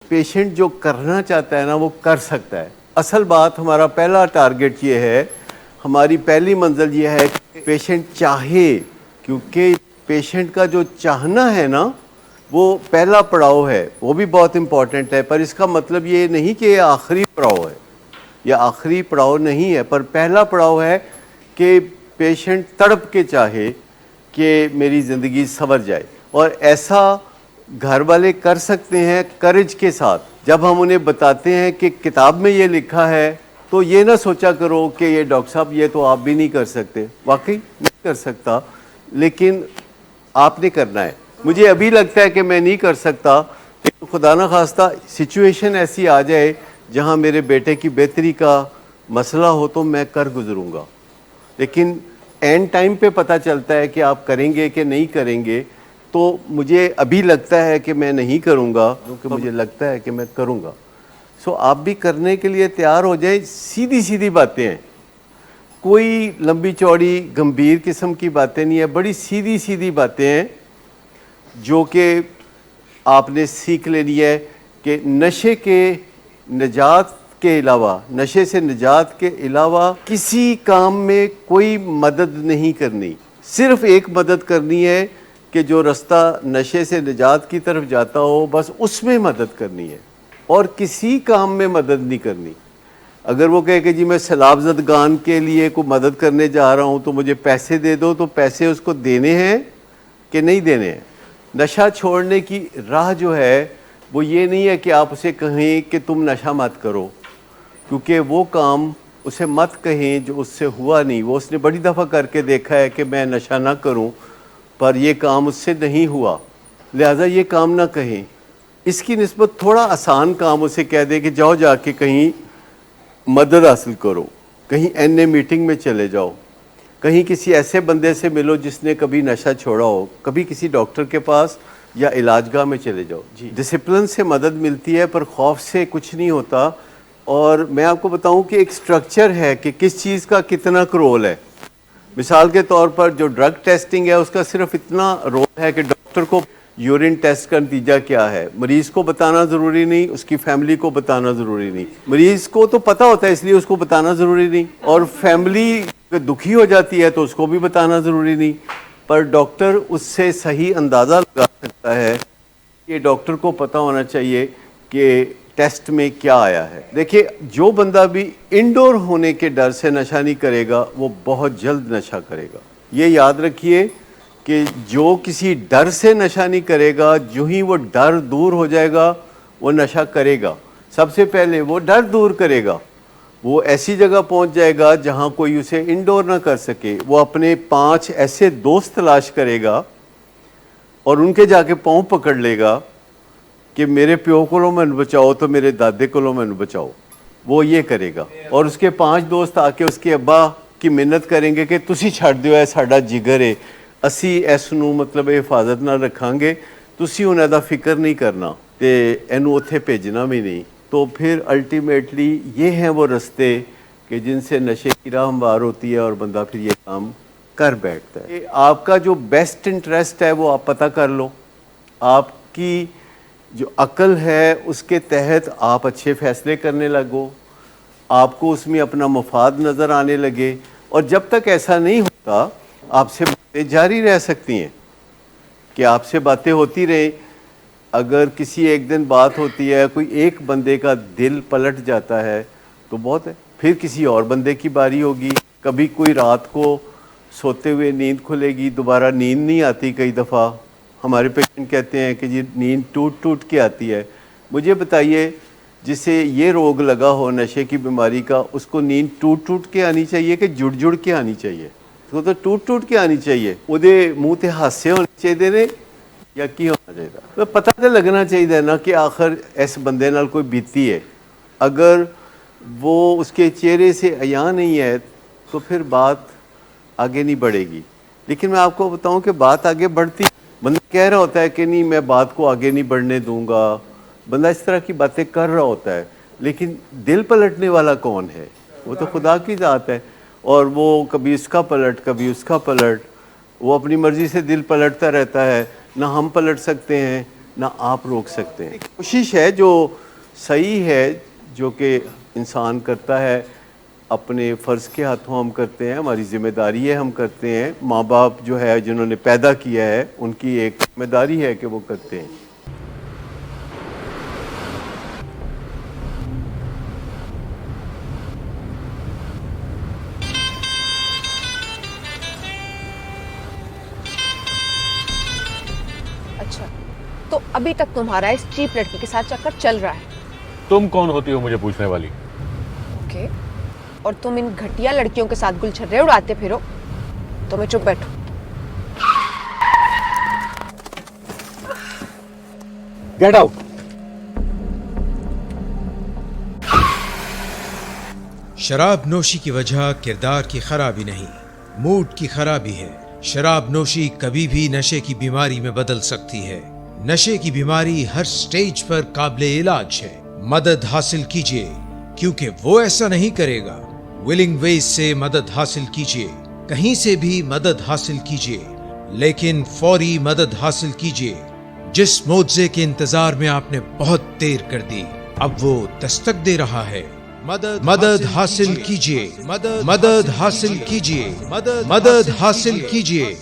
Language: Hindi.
पेशेंट जो करना चाहता है ना वो कर सकता है। असल बात हमारा पहला टारगेट ये है, हमारी पहली मंजिल ये है कि पेशेंट चाहे, क्योंकि पेशेंट का जो चाहना है ना वो पहला पड़ाव है, वो भी बहुत इम्पॉर्टेंट है। पर इसका मतलब ये नहीं कि ये आखिरी पड़ाव है, या आखिरी पड़ाव नहीं है, पर पहला पड़ाव है कि पेशेंट तड़प के चाहे कि मेरी ज़िंदगी संवर जाए। और ऐसा घर वाले कर सकते हैं करेज के साथ, जब हम उन्हें बताते हैं कि किताब में ये लिखा है, तो ये ना सोचा करो कि ये डॉक्टर साहब ये तो आप भी नहीं कर सकते। वाकई नहीं कर सकता, लेकिन आपने करना है। मुझे अभी लगता है कि मैं नहीं कर सकता, लेकिन खुदा न खास्ता सिचुएशन ऐसी आ जाए जहां मेरे बेटे की बेहतरी का मसला हो तो मैं कर गुजरूंगा। लेकिन एंड टाइम पे पता चलता है कि आप करेंगे कि नहीं करेंगे। तो मुझे अभी लगता है कि मैं नहीं करूंगा, क्योंकि मुझे लगता है कि मैं करूंगा। सो आप भी करने के लिए तैयार हो जाए। सीधी सीधी बातें हैं, कोई लंबी चौड़ी गंभीर किस्म की बातें नहीं है, बड़ी सीधी सीधी बातें हैं जो कि आपने सीख लेनी है कि नशे के निजात के अलावा, नशे से निजात के अलावा किसी काम में कोई मदद नहीं करनी। सिर्फ एक मदद करनी है कि जो रास्ता नशे से निजात की तरफ जाता हो बस उसमें मदद करनी है, और किसी काम में मदद नहीं करनी। अगर वो कहे कि जी मैं सैलाब-ज़दगान के लिए कोई मदद करने जा रहा हूँ तो मुझे पैसे दे दो, तो पैसे उसको देने हैं कि नहीं देने हैं। नशा छोड़ने की राह जो है वो ये नहीं है कि आप उसे कहें कि तुम नशा मत करो, क्योंकि वो काम उसे मत कहें जो उससे हुआ नहीं। वो उसने बड़ी दफ़ा करके देखा है कि मैं नशा ना करूं, पर ये काम उससे नहीं हुआ, लिहाजा ये काम ना कहें। इसकी निस्बत थोड़ा आसान काम उसे कह दे कि जाओ जाके कहीं मदद हासिल करो, कहीं एनए मीटिंग में चले जाओ, कहीं किसी ऐसे बंदे से मिलो जिसने कभी नशा छोड़ा हो, कभी किसी डॉक्टर के पास या इलाजगाह में चले जाओ। जी, डिसिप्लिन से मदद मिलती है, पर खौफ से कुछ नहीं होता। और मैं आपको बताऊं कि एक स्ट्रक्चर है कि किस चीज़ का कितना रोल है। मिसाल के तौर पर जो ड्रग टेस्टिंग है उसका सिर्फ इतना रोल है कि डॉक्टर को यूरिन टेस्ट का नतीजा क्या है मरीज़ को बताना ज़रूरी नहीं, उसकी फैमिली को बताना ज़रूरी नहीं। मरीज़ को तो पता होता है इसलिए उसको बताना ज़रूरी नहीं, और फैमिली दुखी हो जाती है तो उसको भी बताना ज़रूरी नहीं। पर डॉक्टर उससे सही अंदाज़ा लगा सकता है। ये डॉक्टर को पता होना चाहिए कि टेस्ट में क्या आया है। देखिए, जो बंदा भी इंडोर होने के डर से नशा नहीं करेगा वो बहुत जल्द नशा करेगा। ये याद रखिए कि जो किसी डर से नशा नहीं करेगा, जो ही वो डर दूर हो जाएगा वो नशा करेगा। सबसे पहले वो डर दूर करेगा, वो ऐसी जगह पहुंच जाएगा जहां कोई उसे इंडोर ना कर सके। वो अपने 5 ऐसे दोस्त तलाश करेगा और उनके जाके पाँव पकड़ लेगा कि मेरे प्यो को मैनू बचाओ तो मेरे दादे को मैनू बचाओ। वो ये करेगा, और उसके 5 दोस्त आके उसके अब्बा की मिन्नत करेंगे कि तुसी छड़ दिओ, है साडा जिगर है, असी इस नूं मतलब हिफाजत नाल रखांगे, तुसी उन्हां दा फिक्र नहीं करना ते इहनूं उत्थे भेजना भी नहीं। तो फिर अल्टीमेटली ये हैं वो रास्ते कि जिनसे नशे की राह हमवार होती है और बंदा फिर ये काम कर बैठता है। आपका जो बेस्ट इंटरेस्ट है वो आप पता कर लो, आपकी जो अक्ल है उसके तहत आप अच्छे फैसले करने लगो, आपको उसमें अपना मुफाद नज़र आने लगे। और जब तक ऐसा नहीं होता आपसे बातें जारी रह सकती हैं कि आपसे बातें होती रहे। अगर किसी एक दिन बात होती है, कोई एक बंदे का दिल पलट जाता है तो बहुत है, फिर किसी और बंदे की बारी होगी। कभी कोई रात को सोते हुए नींद खुलेगी, दोबारा नींद नहीं आती। कई दफ़ा हमारे पेशेंट कहते हैं कि जी नींद टूट टूट के आती है। मुझे बताइए, जिसे ये रोग लगा हो नशे की बीमारी का, उसको नींद टूट टूट के आनी चाहिए कि जुड़ जुड़ के आनी चाहिए? उसको तो टूट टूट के आनी चाहिए। उहदे मूँह ते हासे होने चाहिए ने या की होना चाहिए? तो पता तो लगना चाहिए ना कि आखिर इस बंदे नाल कोई बीती है। अगर वो उसके चेहरे से अया नहीं है तो फिर बात आगे नहीं बढ़ेगी। लेकिन मैं आपको बताऊं कि बात आगे बढ़ती, बंदा कह रहा होता है कि नहीं मैं बात को आगे नहीं बढ़ने दूंगा, बंदा इस तरह की बातें कर रहा होता है, लेकिन दिल पलटने वाला कौन है? वो तो खुदा की ज़ात है। और वो कभी इसका पलट कभी उसका पलट, वो अपनी मर्ज़ी से दिल पलटता रहता है। ना हम पलट सकते हैं ना आप रोक सकते हैं। कोशिश है जो सही है, जो कि इंसान करता है, अपने फ़र्ज़ के हाथों हम करते हैं, हमारी ज़िम्मेदारी है हम करते हैं। माँ बाप जो है जिन्होंने पैदा किया है उनकी एक ज़िम्मेदारी है कि वो करते हैं। अच्छा, तो अभी तक तुम्हारा इस चीप लड़की के साथ चक्कर चल रहा है? तुम कौन होती हो मुझे पूछने वाली? ओके, और तुम इन घटिया लड़कियों के साथ गुलछर्रे उड़ाते फिरो, तो मैं चुप बैठूं? Get out. शराब नोशी की वजह किरदार की खराबी नहीं, मूड की खराबी है। शराब नोशी कभी भी नशे की बीमारी में बदल सकती है। नशे की बीमारी हर स्टेज पर काबिले इलाज है। मदद हासिल कीजिए, क्योंकि वो ऐसा नहीं करेगा। विलिंग वेज से मदद हासिल कीजिए, कहीं से भी मदद हासिल कीजिए, लेकिन फौरी मदद हासिल कीजिए। जिस मुआवजे के इंतजार में आपने बहुत देर कर दी, अब वो दस्तक दे रहा है। मदद हासिल कीजिए, मदद हासिल कीजिए, मदद हासिल कीजिए।